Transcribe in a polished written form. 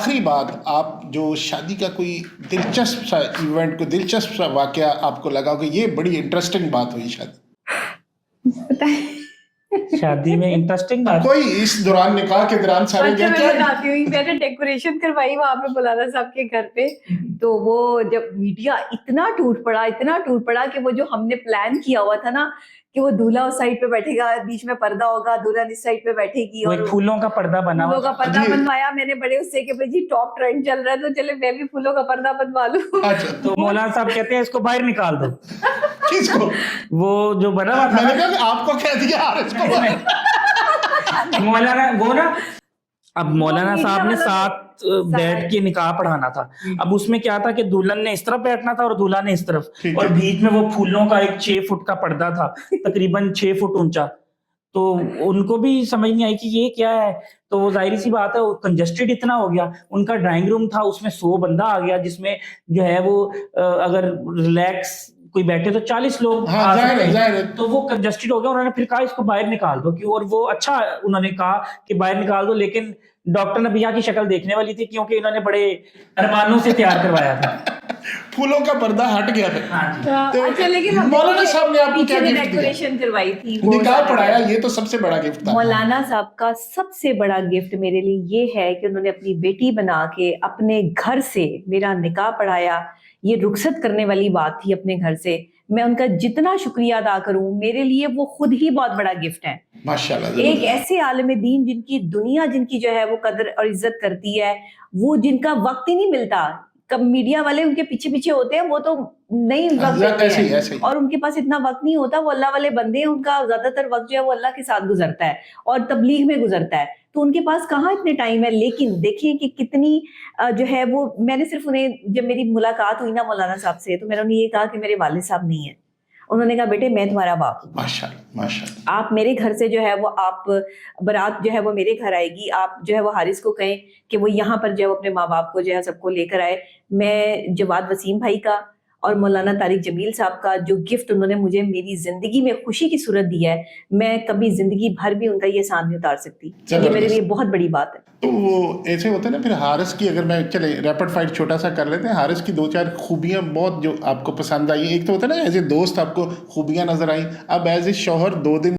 آخری بات, آپ جو شادی کا کوئی دلچسپ سا ایونٹ, کوئی دلچسپ سا واقعہ آپ کو لگا کہ یہ بڑی انٹرسٹنگ بات ہوئی شادی میں انٹرسٹنگ بات کوئی اس دوران, نکاح کے دوران سارے اچھا میں بتاتی ہوں, میں نے ڈیکوریشن کروائی وہاں پہ مولانا صاحب کے گھر پہ, تو وہ جب میڈیا اتنا ٹوٹ پڑا کہ وہ جو ہم نے پلان کیا ہوا تھا نا کہ وہ دولہا اس سائڈ پہ بیٹھے گا, بیچ میں پردہ ہوگا, دلہن اس سائڈ پہ بیٹھے گی, اور پھولوں کا پردہ بنا پھولوں کا پردہ بنوایا میں نے بڑے اس سے کہ بھائی جی ٹاپ ٹرینڈ چل رہا ہے تو چلے میں بھی پھولوں کا پردہ بنوا لوں. تو مولانا صاحب کہتے ہیں اس کو باہر نکال دو. کس کو؟ وہ جو بنا ہوا میں نے کہا کہ آپ کو کہہ دیا حارث کو. مولانا وہ نا, اب مولانا صاحب نے ساتھ بیٹھ کے نکاح پڑھانا تھا. اب اس میں کیا تھا کہ دلہن نے اس طرف بیٹھنا تھا اور دولہا نے اس طرف, اور بیچ میں وہ پھولوں کا ایک 6 فٹ کا پردہ تھا, تقریباً 6 فٹ اونچا. تو ان کو بھی سمجھ نہیں آئی کہ یہ کیا ہے. تو وہ ظاہر سی بات ہے کنجسٹڈ اتنا ہو گیا. ان کا ڈرائنگ روم تھا, اس میں 100 بندہ آ گیا, جس میں جو ہے وہ اگر ریلیکس کوئی بیٹھے تو 40 لوگ آ سکتے ہیں. تو وہ کنجسٹڈ ہو گیا. انہوں نے پھر کہا اس کو باہر نکال دو, اور وہ اچھا انہوں نے کہا کہ باہر نکال دو, لیکن ڈاکٹر نبیہ کی شکل دیکھنے والی تھی کیونکہ انہوں نے بڑے ارمانوں سے تیار کروایا تھا. پھولوں کا پردہ ہٹ گیا تھا. اچھا لیکن مولانا صاحب نے آپ کو کیا گفٹ دیا؟ ڈیکوریشن کروائی تھی, نکاح پڑھایا, یہ تو سب سے بڑا گفٹ تھا. مولانا صاحب کا سب سے بڑا گفٹ میرے لیے یہ ہے کہ انہوں نے اپنی بیٹی بنا کے اپنے گھر سے میرا نکاح پڑھایا. یہ رخصت کرنے والی بات تھی اپنے گھر سے. میں ان کا جتنا شکریہ ادا کروں, میرے لیے وہ خود ہی بہت بڑا گفٹ ہے. ماشاءاللہ, ایک ایسے عالم دین جن کی دنیا جن کی جو ہے وہ قدر اور عزت کرتی ہے, وہ جن کا وقت ہی نہیں ملتا. کب میڈیا والے ان کے پیچھے پیچھے ہوتے ہیں, وہ تو نہیں وقت دیتے ہیں, اور ان کے پاس اتنا وقت نہیں ہوتا. وہ اللہ والے بندے ہیں, ان کا زیادہ تر وقت جو ہے وہ اللہ کے ساتھ گزرتا ہے اور تبلیغ میں گزرتا ہے, تو ان کے پاس کہاں اتنے ٹائم ہے. لیکن دیکھیے کہ کتنی جو ہے وہ, میں نے صرف انہیں, جب میری ملاقات ہوئی نا مولانا صاحب سے, تو میں نے انہیں یہ کہا کہ میرے والد صاحب نہیں ہیں. انہوں نے کہا بیٹے میں تمہارا باپ ہوں, ماشاءاللہ آپ میرے گھر سے جو ہے وہ, آپ برات جو ہے وہ میرے گھر آئے گی, آپ جو ہے وہ حارث کو کہیں کہ وہ یہاں پر جو ہے وہ اپنے ماں باپ کو جو ہے سب کو لے کر آئے. میں جواد وسیم بھائی کا اور مولانا طارق جمیل صاحب کا جو گفٹ انہوں نے مجھے میری زندگی میں خوشی کی صورت دی ہے, میں کبھی زندگی بھر بھی ان کا یہ احسان نہیں اتار سکتی. یہ میرے لیے بہت بڑی بات ہے. تو وہ ایسے ہوتا ہے نا. پھر حارث کی, اگر میں چلے ریپڈ فائر چھوٹا سا کر لیتے ہیں, حارث کی 2-4 خوبیاں بہت جو آپ کو پسند آئی. ایک تو ہوتا ہے نا ایز اے دوست آپ کو خوبیاں نظر آئیں, اب ایز اے شوہر 2 دن